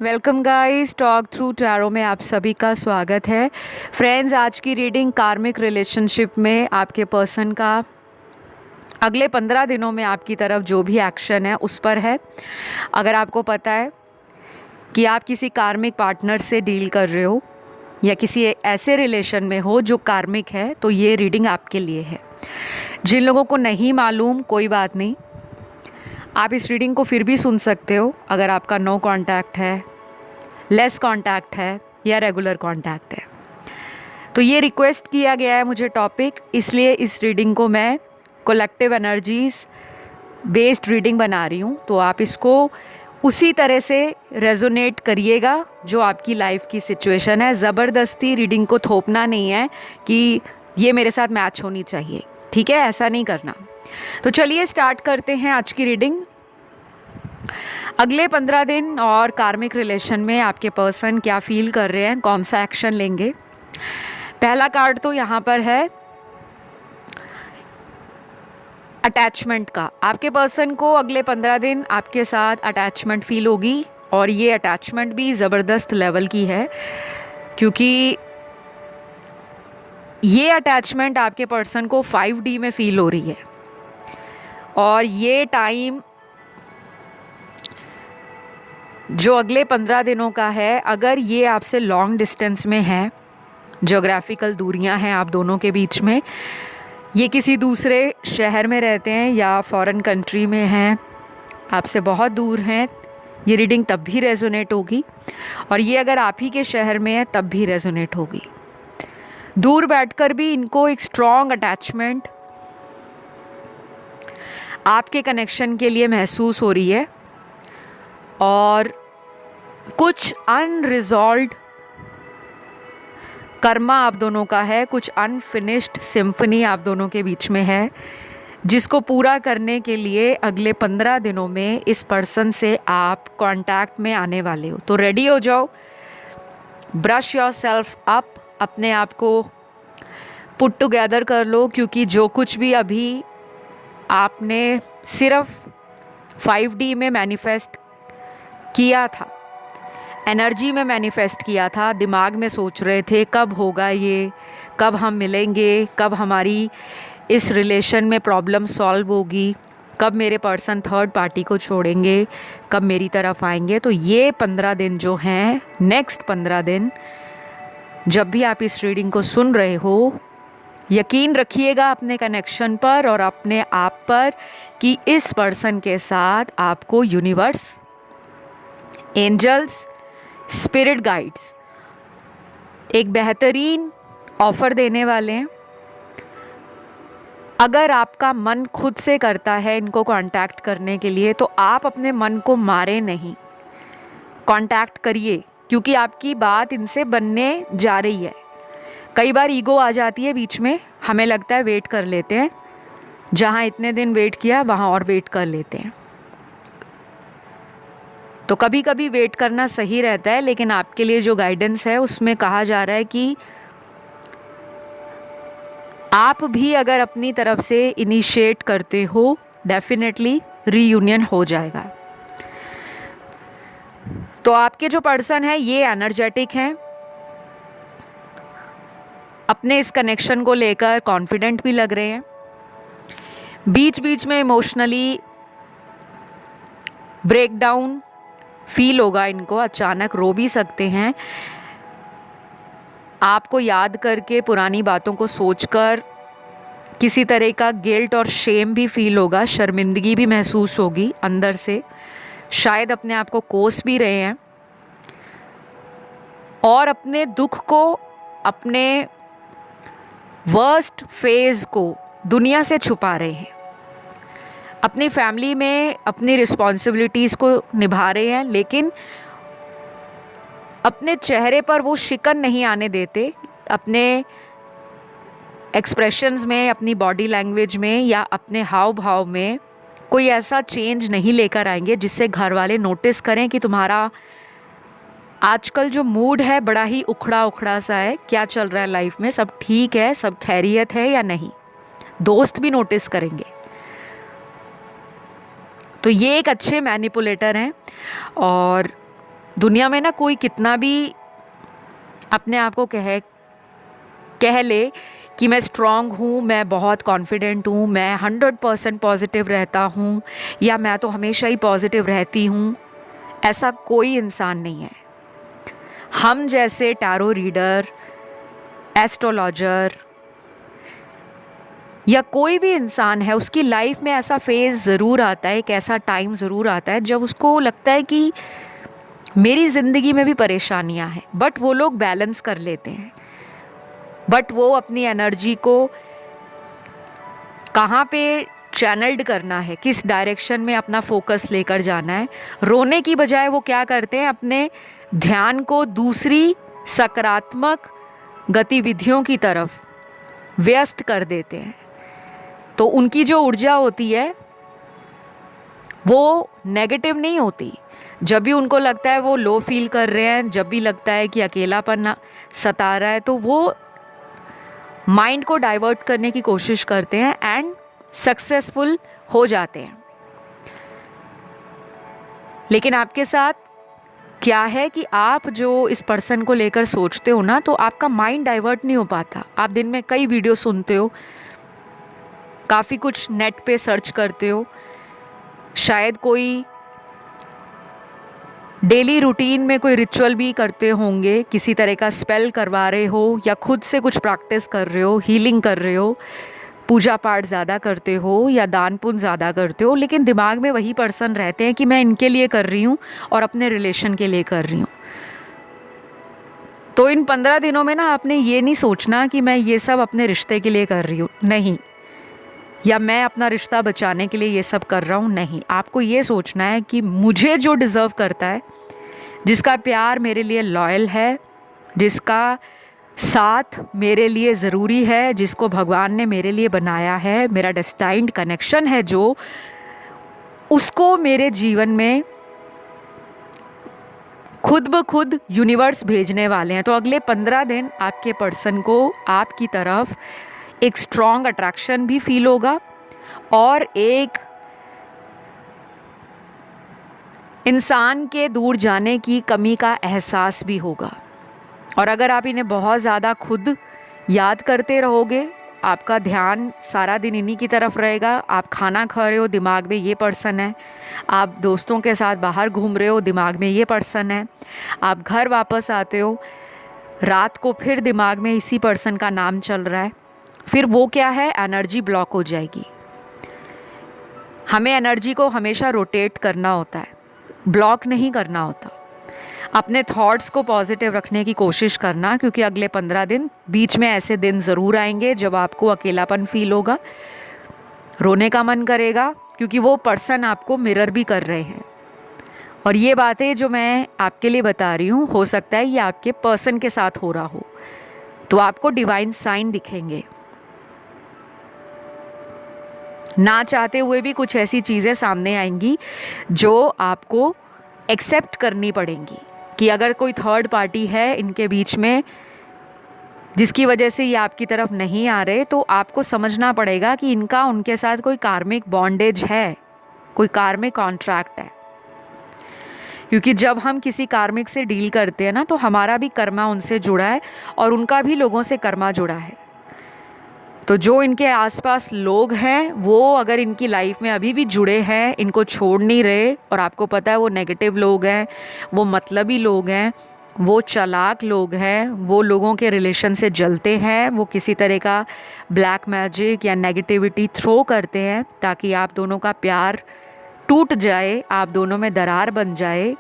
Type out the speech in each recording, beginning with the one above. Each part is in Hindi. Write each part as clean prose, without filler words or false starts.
Welcome guys, talk through tarot में आप सभी का स्वागत है। फ्रेंड्स, आज की रीडिंग कार्मिक रिलेशनशिप में आपके पर्सन का अगले 15 दिनों में आपकी तरफ जो भी एक्शन है उस पर है। अगर आपको पता है कि आप किसी कार्मिक पार्टनर से डील कर रहे हो या किसी ऐसे रिलेशन में हो जो कार्मिक है, तो ये रीडिंग आपके लिए है। जिन लोगों को नहीं मालूम, कोई बात नहीं, आप इस रीडिंग को फिर भी सुन सकते हो अगर आपका नो कांटेक्ट है, लेस कांटेक्ट है या रेगुलर कांटेक्ट है। तो ये रिक्वेस्ट किया गया है मुझे टॉपिक, इसलिए इस रीडिंग को मैं कलेक्टिव एनर्जीज बेस्ड रीडिंग बना रही हूँ। तो आप इसको उसी तरह से रेजोनेट करिएगा जो आपकी लाइफ की सिचुएशन है। ज़बरदस्ती रीडिंग को थोपना नहीं है कि ये मेरे साथ मैच होनी चाहिए, ठीक है? ऐसा नहीं करना। तो चलिए स्टार्ट करते हैं आज की रीडिंग। अगले 15 दिन और कार्मिक रिलेशन में आपके पर्सन क्या फील कर रहे हैं, कौन सा एक्शन लेंगे। पहला कार्ड तो यहाँ पर है अटैचमेंट का। आपके पर्सन को अगले 15 दिन आपके साथ अटैचमेंट फील होगी और ये अटैचमेंट भी ज़बरदस्त लेवल की है, क्योंकि ये अटैचमेंट आपके पर्सन को 5D में फील हो रही है। और ये टाइम जो अगले 15 दिनों का है, अगर ये आपसे लॉन्ग डिस्टेंस में है, ज्योग्राफिकल दूरियां हैं आप दोनों के बीच में, ये किसी दूसरे शहर में रहते हैं या फॉरेन कंट्री में हैं, आपसे बहुत दूर हैं, ये रीडिंग तब भी रेजोनेट होगी। और ये अगर आप ही के शहर में है तब भी रेजोनेट होगी। दूर बैठकर भी इनको एक स्ट्रॉन्ग अटैचमेंट आपके कनेक्शन के लिए महसूस हो रही है और कुछ अनरिजॉल्व्ड कर्मा आप दोनों का है, कुछ अनफिनिश्ड सिम्फनी आप दोनों के बीच में है, जिसको पूरा करने के लिए अगले 15 दिनों में इस पर्सन से आप कांटेक्ट में आने वाले हो। तो रेडी हो जाओ, ब्रश योर सेल्फ अप, अपने आप को पुट टुगेदर कर लो, क्योंकि जो कुछ भी अभी आपने सिर्फ 5D में मैनिफेस्ट किया था, एनर्जी में मैनिफेस्ट किया था, दिमाग में सोच रहे थे कब होगा ये, कब हम मिलेंगे, कब हमारी इस रिलेशन में प्रॉब्लम सॉल्व होगी, कब मेरे पर्सन थर्ड पार्टी को छोड़ेंगे, कब मेरी तरफ आएंगे। तो ये 15 दिन जो हैं, नेक्स्ट 15 दिन जब भी आप इस रीडिंग को सुन रहे हो, यकीन रखिएगा अपने कनेक्शन पर और अपने आप पर कि इस पर्सन के साथ आपको यूनिवर्स, एंजल्स, स्पिरिट गाइड्स एक बेहतरीन ऑफ़र देने वाले हैं। अगर आपका मन खुद से करता है इनको कांटेक्ट करने के लिए, तो आप अपने मन को मारे नहीं, कांटेक्ट करिए, क्योंकि आपकी बात इनसे बनने जा रही है। कई बार ईगो आ जाती है बीच में, हमें लगता है वेट कर लेते हैं, जहाँ इतने दिन वेट किया वहाँ और वेट कर लेते हैं। तो कभी कभी वेट करना सही रहता है, लेकिन आपके लिए जो गाइडेंस है उसमें कहा जा रहा है कि आप भी अगर अपनी तरफ से इनिशिएट करते हो, डेफिनेटली रीयूनियन हो जाएगा। तो आपके जो पर्सन है ये एनर्जेटिक हैं, अपने इस कनेक्शन को लेकर कॉन्फिडेंट भी लग रहे हैं। बीच बीच में इमोशनली ब्रेकडाउन फील होगा इनको, अचानक रो भी सकते हैं, आपको याद करके पुरानी बातों को सोचकर किसी तरह का गिल्ट और शेम भी फील होगा, शर्मिंदगी भी महसूस होगी अंदर से, शायद अपने आप को कोस भी रहे हैं और अपने दुख को, अपने वर्स्ट फेज को दुनिया से छुपा रहे हैं, अपनी फैमिली में अपनी रिस्पॉन्सिबिलिटीज़ को निभा रहे हैं, लेकिन अपने चेहरे पर वो शिकन नहीं आने देते, अपने एक्सप्रेशंस में, अपनी बॉडी लैंग्वेज में या अपने हाव भाव में कोई ऐसा चेंज नहीं लेकर आएंगे जिससे घर वाले नोटिस करें कि तुम्हारा आजकल जो मूड है बड़ा ही उखड़ा उखड़ा सा है, क्या चल रहा है लाइफ में, सब ठीक है, सब खैरियत है या नहीं। दोस्त भी नोटिस करेंगे। तो ये एक अच्छे मैनिपुलेटर हैं और दुनिया में ना कोई कितना भी अपने आप को कह ले कि मैं स्ट्रांग हूँ, मैं बहुत कॉन्फिडेंट हूँ, मैं 100% पॉजिटिव रहता हूँ, या मैं तो हमेशा ही पॉजिटिव रहती हूँ, ऐसा कोई इंसान नहीं है। हम जैसे टैरो रीडर, एस्ट्रोलॉजर या कोई भी इंसान है, उसकी लाइफ में ऐसा फेज़ ज़रूर आता है, एक ऐसा टाइम ज़रूर आता है जब उसको लगता है कि मेरी ज़िंदगी में भी परेशानियां हैं, बट वो लोग बैलेंस कर लेते हैं। बट वो अपनी एनर्जी को कहाँ पे चैनल्ड करना है, किस डायरेक्शन में अपना फोकस लेकर जाना है, रोने की बजाय वो क्या करते हैं, अपने ध्यान को दूसरी सकारात्मक गतिविधियों की तरफ व्यस्त कर देते हैं। तो उनकी जो ऊर्जा होती है वो नेगेटिव नहीं होती। जब भी उनको लगता है वो लो फील कर रहे हैं, जब भी लगता है कि अकेलापन सता रहा है, तो वो माइंड को डाइवर्ट करने की कोशिश करते हैं एंड सक्सेसफुल हो जाते हैं। लेकिन आपके साथ क्या है कि आप जो इस पर्सन को लेकर सोचते हो ना, तो आपका माइंड डाइवर्ट नहीं हो पाता। आप दिन में कई वीडियो सुनते हो, काफ़ी कुछ नेट पे सर्च करते हो, शायद कोई डेली रूटीन में कोई रिचुअल भी करते होंगे, किसी तरह का स्पेल करवा रहे हो या खुद से कुछ प्रैक्टिस कर रहे हो, हीलिंग कर रहे हो, पूजा पाठ ज़्यादा करते हो या दान पुण्य ज़्यादा करते हो, लेकिन दिमाग में वही पर्सन रहते हैं कि मैं इनके लिए कर रही हूँ और अपने रिलेशन के लिए कर रही हूँ। तो इन 15 दिनों में ना आपने ये नहीं सोचना कि मैं ये सब अपने रिश्ते के लिए कर रही हूँ, नहीं, या मैं अपना रिश्ता बचाने के लिए ये सब कर रहा हूँ, नहीं। आपको ये सोचना है कि मुझे जो डिज़र्व करता है, जिसका प्यार मेरे लिए लॉयल है, जिसका साथ मेरे लिए ज़रूरी है, जिसको भगवान ने मेरे लिए बनाया है, मेरा डेस्टाइन्ड कनेक्शन है, जो उसको मेरे जीवन में खुद ब खुद यूनिवर्स भेजने वाले हैं। तो अगले 15 दिन आपके पर्सन को आपकी तरफ एक स्ट्रॉन्ग अट्रैक्शन भी फील होगा और एक इंसान के दूर जाने की कमी का एहसास भी होगा। और अगर आप इन्हें बहुत ज़्यादा खुद याद करते रहोगे, आपका ध्यान सारा दिन इन्हीं की तरफ रहेगा। आप खाना खा रहे हो, दिमाग में ये पर्सन है। आप दोस्तों के साथ बाहर घूम रहे हो, दिमाग में ये पर्सन है। आप घर वापस आते हो, रात को फिर दिमाग में इसी पर्सन का नाम चल रहा है। फिर वो क्या है, एनर्जी ब्लॉक हो जाएगी। हमें एनर्जी को हमेशा रोटेट करना होता है, ब्लॉक नहीं करना होता। अपने थॉट्स को पॉजिटिव रखने की कोशिश करना, क्योंकि अगले 15 दिन बीच में ऐसे दिन ज़रूर आएंगे जब आपको अकेलापन फील होगा, रोने का मन करेगा, क्योंकि वो पर्सन आपको मिरर भी कर रहे हैं। और ये बातें जो मैं आपके लिए बता रही हूँ, हो सकता है ये आपके पर्सन के साथ हो रहा हो, तो आपको डिवाइन साइन दिखेंगे। ना चाहते हुए भी कुछ ऐसी चीज़ें सामने आएंगी जो आपको एक्सेप्ट करनी पड़ेंगी कि अगर कोई थर्ड पार्टी है इनके बीच में, जिसकी वजह से ये आपकी तरफ नहीं आ रहे, तो आपको समझना पड़ेगा कि इनका उनके साथ कोई कार्मिक बॉन्डेज है, कोई कार्मिक कॉन्ट्रैक्ट है। क्योंकि जब हम किसी कार्मिक से डील करते हैं ना, तो हमारा भी कर्मा उनसे जुड़ा है और उनका भी लोगों से कर्मा जुड़ा है। तो जो इनके आसपास लोग हैं, वो अगर इनकी लाइफ में अभी भी जुड़े हैं, इनको छोड़ नहीं रहे, और आपको पता है वो नेगेटिव लोग हैं, वो मतलबी लोग हैं, वो चालाक लोग हैं, वो लोगों के रिलेशन से जलते हैं, वो किसी तरह का ब्लैक मैजिक या नेगेटिविटी थ्रो करते हैं ताकि आप दोनों का प्यार टूट जाए, आप दोनों में दरार बन जाए,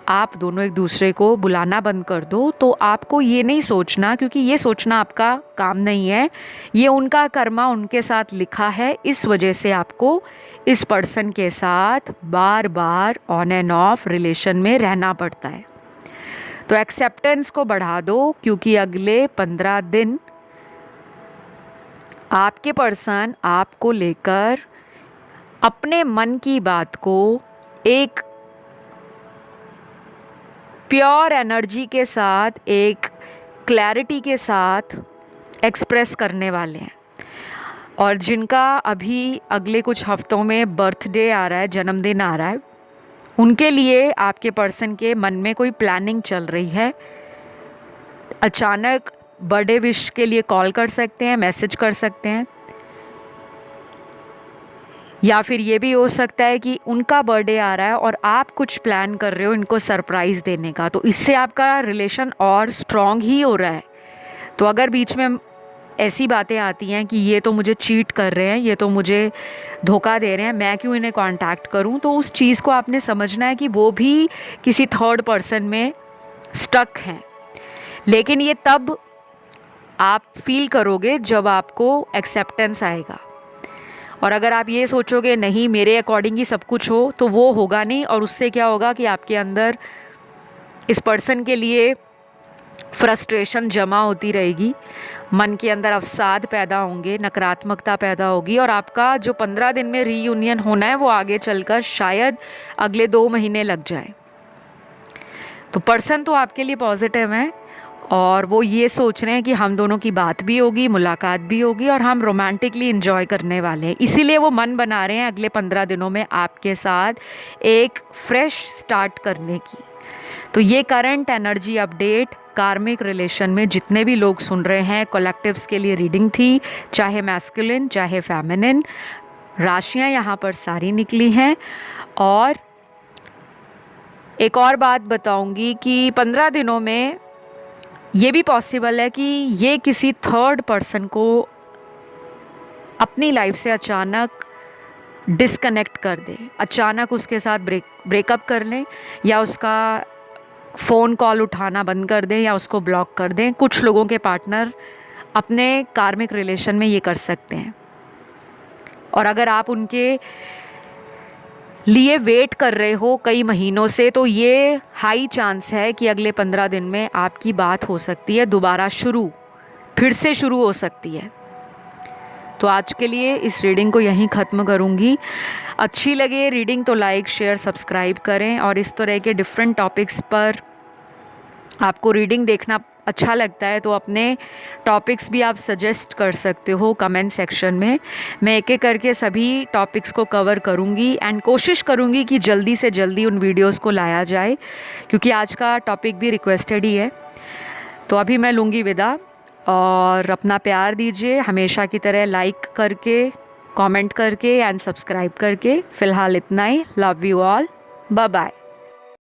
आप दोनों एक दूसरे को बुलाना बंद कर दो। तो आपको ये नहीं सोचना, क्योंकि ये सोचना आपका काम नहीं है, ये उनका कर्मा उनके साथ लिखा है। इस वजह से आपको इस पर्सन के साथ बार बार ऑन एंड ऑफ रिलेशन में रहना पड़ता है। तो एक्सेप्टेंस को बढ़ा दो, क्योंकि अगले 15 दिन आपके पर्सन आपको लेकर अपने मन की बात को एक प्योर एनर्जी के साथ, एक क्लैरिटी के साथ एक्सप्रेस करने वाले हैं। और जिनका अभी अगले कुछ हफ्तों में बर्थडे आ रहा है, जन्मदिन आ रहा है, उनके लिए आपके पर्सन के मन में कोई प्लानिंग चल रही है। अचानक बर्थडे विश के लिए कॉल कर सकते हैं, मैसेज कर सकते हैं, या फिर ये भी हो सकता है कि उनका बर्थडे आ रहा है और आप कुछ प्लान कर रहे हो इनको सरप्राइज़ देने का, तो इससे आपका रिलेशन और स्ट्रॉन्ग ही हो रहा है। तो अगर बीच में ऐसी बातें आती हैं कि ये तो मुझे चीट कर रहे हैं, ये तो मुझे धोखा दे रहे हैं, मैं क्यों इन्हें कांटेक्ट करूं, तो उस चीज़ को आपने समझना है कि वो भी किसी थर्ड पर्सन में स्टक हैं। लेकिन ये तब आप फील करोगे जब आपको एक्सेप्टेंस आएगा। और अगर आप ये सोचोगे नहीं मेरे अकॉर्डिंग ही सब कुछ हो, तो वो होगा नहीं। और उससे क्या होगा कि आपके अंदर इस पर्सन के लिए फ्रस्ट्रेशन जमा होती रहेगी, मन के अंदर अवसाद पैदा होंगे, नकारात्मकता पैदा होगी, और आपका जो 15 दिन में रीयूनियन होना है वो आगे चलकर शायद अगले 2 महीने लग जाए। तो पर्सन तो आपके लिए पॉजिटिव है और वो ये सोच रहे हैं कि हम दोनों की बात भी होगी, मुलाकात भी होगी और हम रोमांटिकली इंजॉय करने वाले हैं। इसीलिए वो मन बना रहे हैं अगले 15 दिनों में आपके साथ एक फ्रेश स्टार्ट करने की। तो ये करंट एनर्जी अपडेट कार्मिक रिलेशन में जितने भी लोग सुन रहे हैं, कलेक्टिव्स के लिए रीडिंग थी, चाहे मैस्कुलिन चाहे फेमिनिन, राशियां यहाँ पर सारी निकली हैं। और एक और बात बताऊंगी कि 15 दिनों में ये भी पॉसिबल है कि ये किसी थर्ड पर्सन को अपनी लाइफ से अचानक डिस्कनेक्ट कर दे, अचानक उसके साथ ब्रेकअप कर लें, या उसका फ़ोन कॉल उठाना बंद कर दें, या उसको ब्लॉक कर दें। कुछ लोगों के पार्टनर अपने कार्मिक रिलेशन में ये कर सकते हैं। और अगर आप उनके लिए वेट कर रहे हो कई महीनों से, तो ये हाई चांस है कि अगले 15 दिन में आपकी बात हो सकती है, दोबारा फिर से शुरू हो सकती है। तो आज के लिए इस रीडिंग को यहीं ख़त्म करूँगी। अच्छी लगे रीडिंग तो लाइक शेयर सब्सक्राइब करें, और इस तरह के डिफरेंट टॉपिक्स पर आपको रीडिंग देखना अच्छा लगता है तो अपने टॉपिक्स भी आप सजेस्ट कर सकते हो कमेंट सेक्शन में। मैं एक एक करके सभी टॉपिक्स को कवर करूँगी एंड कोशिश करूँगी कि जल्दी से जल्दी उन वीडियोस को लाया जाए, क्योंकि आज का टॉपिक भी रिक्वेस्टेड ही है। तो अभी मैं लूँगी विदा, और अपना प्यार दीजिए हमेशा की तरह, लाइक करके, कमेंट करके एंड सब्सक्राइब करके। फ़िलहाल इतना ही। Love you all, bye bye.